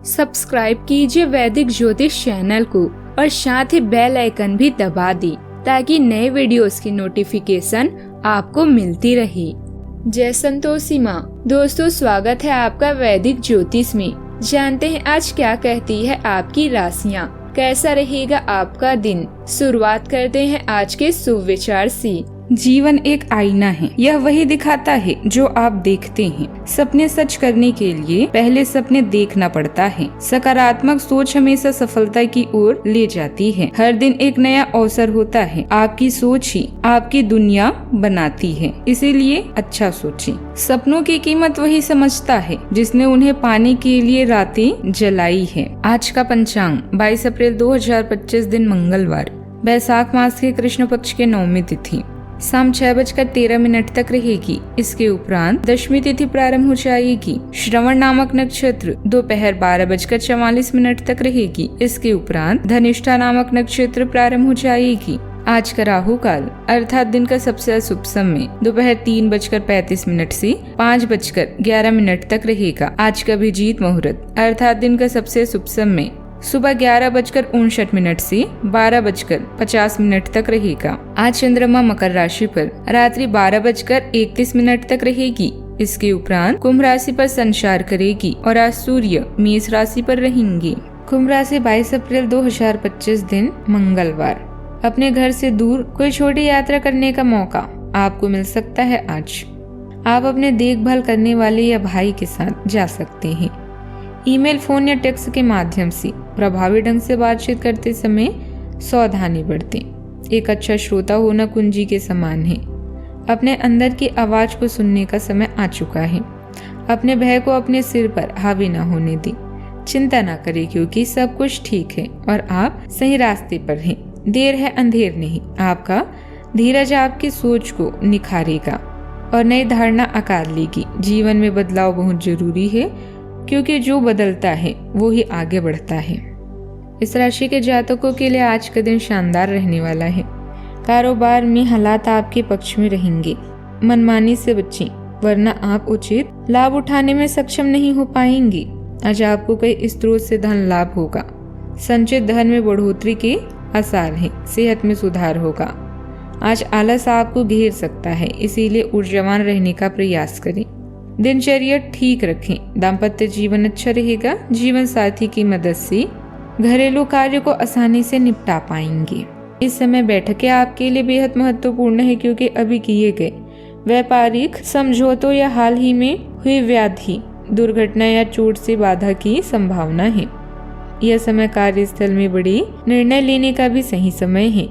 Subscribe कीजिए वैदिक ज्योतिष चैनल को और साथ ही बेल आइकन भी दबा दी ताकि नए वीडियोस की नोटिफिकेशन आपको मिलती रहे। जय संतोषी माँ। दोस्तों, स्वागत है आपका वैदिक ज्योतिष में। जानते हैं आज क्या कहती है आपकी राशियाँ, कैसा रहेगा आपका दिन। शुरुआत करते हैं आज के शुभ विचार से। जीवन एक आईना है, यह वही दिखाता है जो आप देखते हैं। सपने सच करने के लिए पहले सपने देखना पड़ता है। सकारात्मक सोच हमेशा सफलता की ओर ले जाती है। हर दिन एक नया अवसर होता है। आपकी सोच ही आपकी दुनिया बनाती है, इसीलिए अच्छा सोचें। सपनों की कीमत वही समझता है जिसने उन्हें पाने के लिए रातें जलाई है। आज का पंचांग 22 अप्रैल 2025 दिन मंगलवार, बैसाख मास के कृष्ण पक्ष के 9वीं तिथि शाम 6:13 तक रहेगी। इसके उपरांत दशमी तिथि प्रारंभ हो जाएगी। श्रवण नामक नक्षत्र दोपहर 12:44 तक रहेगी। इसके उपरांत धनिष्ठा नामक नक्षत्र प्रारंभ हो जाएगी। आज का राहु काल अर्थात दिन का सबसे अशुभ समय दोपहर 3:35 से 5:11 तक रहेगा। आज का अभिजीत मुहूर्त अर्थात दिन का सबसे शुभ समय सुबह 11:59 से 12:50 तक रहेगा। आज चंद्रमा मकर राशि पर रात्रि 12:31 तक रहेगी। इसके उपरांत कुंभ राशि पर संचार करेगी और आज सूर्य मेष राशि पर रहेंगे। कुंभ राशि 22 अप्रैल 2025 दिन मंगलवार, अपने घर से दूर कोई छोटी यात्रा करने का मौका आपको मिल सकता है। आज आप अपने देखभाल करने वाले या भाई के साथ जा सकते हैं। ईमेल, फोन या टेक्स्ट के माध्यम से प्रभावी ढंग से बातचीत करते समय सावधानी बरतें। एक अच्छा श्रोता होना कुंजी के समान है। अपने अंदर की आवाज को सुनने का समय आ चुका है। अपने भय को अपने सिर पर हावी न होने दें। चिंता न करें क्योंकि सब कुछ ठीक है और आप सही रास्ते पर हैं। देर है अंधेर नहीं। आपका धीरज आपकी सोच को निखारेगा और नई धारणा आकार लेगी। जीवन में बदलाव बहुत जरूरी है क्योंकि जो बदलता है वो ही आगे बढ़ता है। इस राशि के जातकों के लिए आज का दिन शानदार रहने वाला है। कारोबार में हालात आपके पक्ष में रहेंगे। मनमानी से बचें वरना आप उचित लाभ उठाने में सक्षम नहीं हो पाएंगे। आज आपको कई स्रोत से धन लाभ होगा। संचित धन में बढ़ोतरी के आसार हैं। सेहत में सुधार होगा। आज आलस आपको घेर सकता है, इसीलिए ऊर्जावान रहने का प्रयास करें। दिनचर्या ठीक रखें। दाम्पत्य जीवन अच्छा रहेगा। जीवन साथी की मदद से घरेलू कार्य को आसानी से निपटा पाएंगे। इस समय बैठकें आपके लिए बेहद महत्वपूर्ण है क्योंकि अभी किए गए व्यापारिक समझौतों या हाल ही में हुई व्याधि, दुर्घटना या चोट से बाधा की संभावना है। यह समय कार्यस्थल में बड़े निर्णय लेने का भी सही समय है।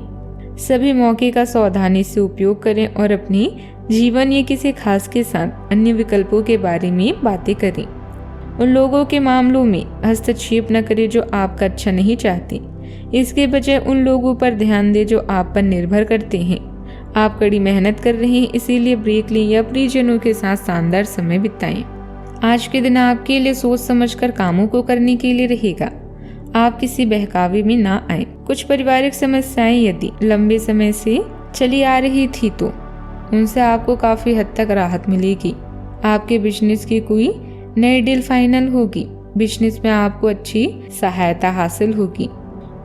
सभी मौके का सावधानी से उपयोग करें और अपनी जीवन या किसी खास के साथ अन्य विकल्पों के बारे में बातें करें। उन लोगों के मामलों में हस्तक्षेप न करें जो आपका अच्छा नहीं चाहते। इसके बजाय उन लोगों पर ध्यान दें जो आप पर निर्भर करते हैं। आप कड़ी मेहनत कर रहे हैं, इसीलिए ब्रेक लें या परिजनों के साथ शानदार समय बिताएं। आज के दिन आपके लिए सोच समझकर कामों को करने के लिए रहेगा। आप किसी बहकावे में ना आए। कुछ पारिवारिक समस्याएं यदि लंबे समय से चली आ रही थी तो उनसे आपको काफी हद तक राहत मिलेगी। आपके बिजनेस की कोई नई डील फाइनल होगी। बिजनेस में आपको अच्छी सहायता हासिल होगी।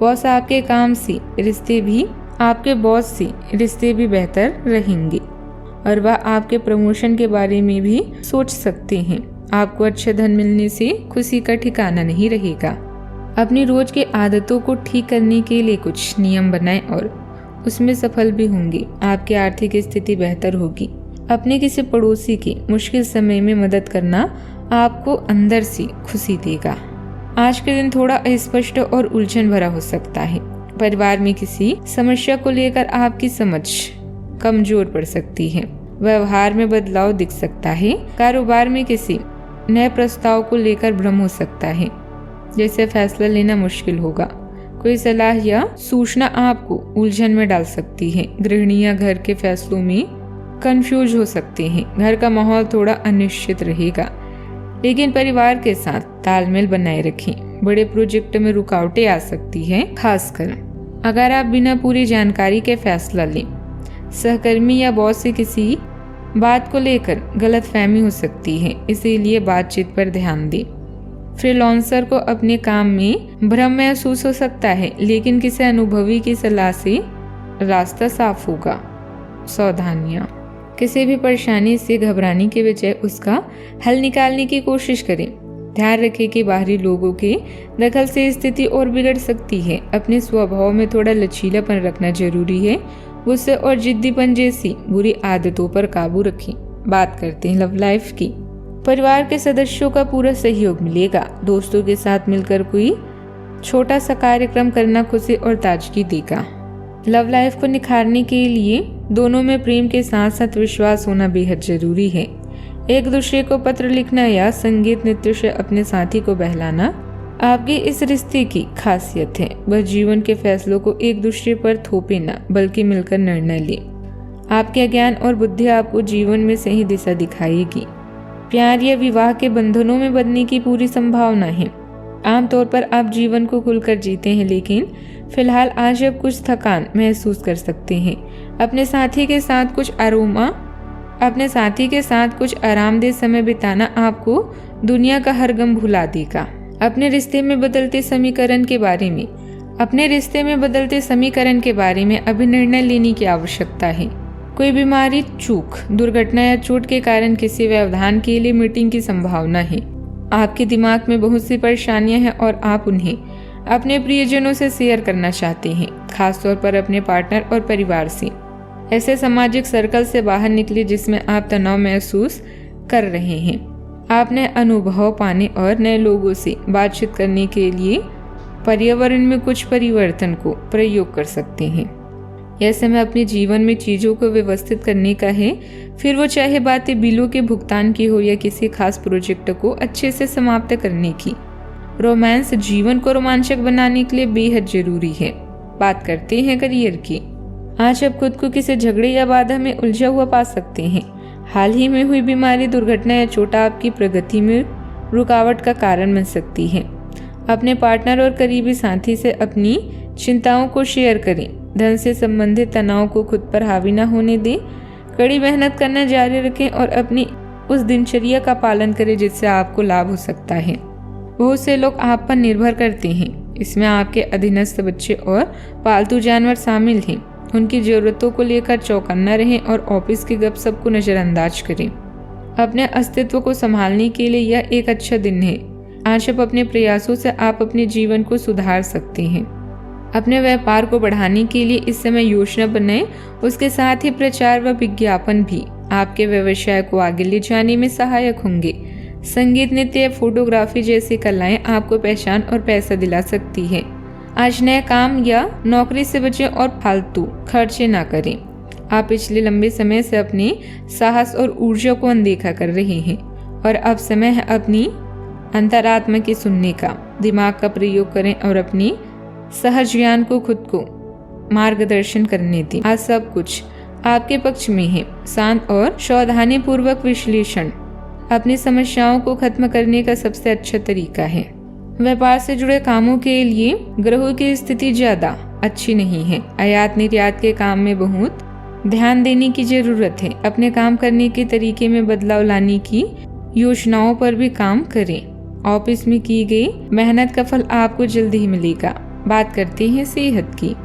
बॉस आपके काम से रिश्ते भी आपके बॉस से रिश्ते भी बेहतर रहेंगे और वह आपके प्रमोशन के बारे में भी सोच सकते हैं। आपको अच्छे धन मिलने से खुशी का ठिकाना नहीं रहेगा। अपनी रोज की आदतों को ठीक करने के लिए कुछ नियम बनाएं और उसमें सफल भी होंगे। आपकी आर्थिक स्थिति बेहतर होगी। अपने किसी पड़ोसी की मुश्किल समय में मदद करना आपको अंदर से खुशी देगा। आज के दिन थोड़ा अस्पष्ट और उलझन भरा हो सकता है। परिवार में किसी समस्या को लेकर आपकी समझ कमजोर पड़ सकती है। व्यवहार में बदलाव दिख सकता है। कारोबार में किसी नए प्रस्ताव को लेकर भ्रम हो सकता है, जैसे फैसला लेना मुश्किल होगा। कोई सलाह या सूचना आपको उलझन में डाल सकती है। गृहिणियां घर के फैसलों में कंफ्यूज हो सकते हैं। घर का माहौल थोड़ा अनिश्चित रहेगा, लेकिन परिवार के साथ तालमेल बनाए रखें। बड़े प्रोजेक्ट में रुकावटें आ सकती हैं, खासकर अगर आप बिना पूरी जानकारी के फैसला लें। सहकर्मी या बॉस से किसी बात को लेकर गलतफहमी हो सकती है, इसीलिए बातचीत पर ध्यान दें। फ्रीलांसर को अपने काम में भ्रम महसूस हो सकता है, लेकिन किसी अनुभवी की सलाह से रास्ता साफ होगा। सावधानियां, किसी भी परेशानी से घबराने के बजाय उसका हल निकालने की कोशिश करें। ध्यान रखें कि बाहरी लोगों के दखल से स्थिति और बिगड़ सकती है। अपने स्वभाव में थोड़ा लचीलापन रखना जरूरी है। गुस्से और जिद्दीपन जैसी बुरी आदतों पर काबू रखें। बात करते हैं लव लाइफ की। परिवार के सदस्यों का पूरा सहयोग मिलेगा। दोस्तों के साथ मिलकर कोई छोटा सा कार्यक्रम करना खुशी और ताजगी देगा। लव लाइफ को निखारने के लिए दोनों में प्रेम के साथ साथ विश्वास होना बेहद जरूरी है। एक दूसरे को पत्र लिखना या संगीत नृत्य से अपने साथी को बहलाना आपके इस रिश्ते की खासियत है। वह जीवन के फैसलों को एक दूसरे पर थोपे न, बल्कि मिलकर निर्णय ले। आपके ज्ञान और बुद्धि आपको जीवन में सही दिशा दिखाएगी। प्यार या विवाह के बंधनों में बंधने की पूरी संभावना है। आमतौर पर आप जीवन को खुलकर जीते हैं, लेकिन फिलहाल आज आप कुछ थकान महसूस कर सकते हैं। अपने साथी के साथ कुछ आरामदेह समय बिताना आपको दुनिया का हर गम भुला देगा। अपने रिश्ते में बदलते समीकरण के बारे में अभी निर्णय लेने की आवश्यकता है। कोई बीमारी, चूक, दुर्घटना या चोट के कारण किसी व्यवधान के लिए मीटिंग की संभावना है। आपके दिमाग में बहुत सी परेशानियां हैं और आप उन्हें अपने प्रियजनों से शेयर करना चाहते हैं, खासतौर पर अपने पार्टनर और परिवार से। ऐसे सामाजिक सर्कल से बाहर निकले जिसमें आप तनाव महसूस कर रहे हैं। आप नए अनुभव पाने और नए लोगों से बातचीत करने के लिए पर्यावरण में कुछ परिवर्तन को प्रयोग कर सकते हैं। यह समय अपने जीवन में चीजों को व्यवस्थित करने का है, फिर वो चाहे बातें बिलों के भुगतान की हो या किसी खास प्रोजेक्ट को अच्छे से समाप्त करने की। रोमांस जीवन को रोमांचक बनाने के लिए बेहद जरूरी है। बात करते हैं करियर की। आज आप खुद को किसी झगड़े या बाधा में उलझा हुआ पा सकते हैं। हाल ही में हुई बीमारी, दुर्घटना या चोट आपकी प्रगति में रुकावट का कारण बन सकती है। अपने पार्टनर और करीबी साथी से अपनी चिंताओं को शेयर करें। धन से संबंधित तनाव को खुद पर हावी न होने दें। कड़ी मेहनत करना जारी रखें और अपनी उस दिनचर्या का पालन करें जिससे आपको लाभ हो सकता है। बहुत से लोग आप पर निर्भर करते हैं। इसमें आपके अधीनस्थ बच्चे और पालतू जानवर शामिल हैं। उनकी जरूरतों को लेकर चौकन्ना रहें और ऑफिस के गपशप को नजरअंदाज करें। अपने अस्तित्व को संभालने के लिए यह एक अच्छा दिन है। आज अपने प्रयासों से आप अपने जीवन को सुधार सकते हैं। अपने व्यापार को बढ़ाने के लिए इस समय योजना बनाएं। उसके साथ ही प्रचार व विज्ञापन भी आपके व्यवसाय को आगे ले जाने में सहायक होंगे। संगीत, नृत्य, फोटोग्राफी जैसी कलाएं आपको पहचान और पैसा दिला सकती है। आज नए काम या नौकरी से बचें और फालतू खर्चे ना करें। आप पिछले लंबे समय से अपने साहस और ऊर्जा को अनदेखा कर रहे हैं और अब समय है अपनी अंतरात्मा की सुनने का। दिमाग का प्रयोग करें और अपनी सहज ज्ञान को खुद को मार्गदर्शन करने दें। आज सब कुछ आपके पक्ष में है। शांत और सावधानी पूर्वक विश्लेषण अपनी समस्याओं को खत्म करने का सबसे अच्छा तरीका है। व्यापार से जुड़े कामों के लिए ग्रहों की स्थिति ज्यादा अच्छी नहीं है। आयात निर्यात के काम में बहुत ध्यान देने की जरूरत है। अपने काम करने के तरीके में बदलाव लाने की योजनाओं पर भी काम करें। ऑफिस में की गई मेहनत का फल आपको जल्द ही मिलेगा। बात करते हैं सेहत की।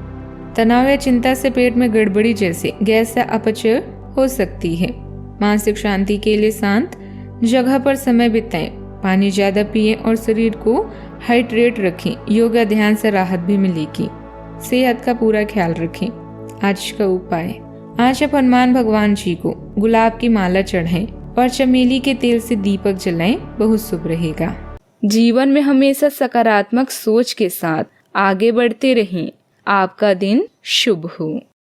तनाव या चिंता से पेट में गड़बड़ी जैसे गैस या अपच हो सकती है। मानसिक शांति के लिए शांत जगह पर समय बिताएं। पानी ज्यादा पिएं और शरीर को हाइड्रेट रखें। योगा, ध्यान से राहत भी मिलेगी। सेहत का पूरा ख्याल रखें। आज का उपाय, आज आप हनुमान भगवान जी को गुलाब की माला चढ़ाएं और चमेली के तेल से दीपक जलाएं। बहुत शुभ रहेगा। जीवन में हमेशा सकारात्मक सोच के साथ आगे बढ़ते रहें। आपका दिन शुभ हो।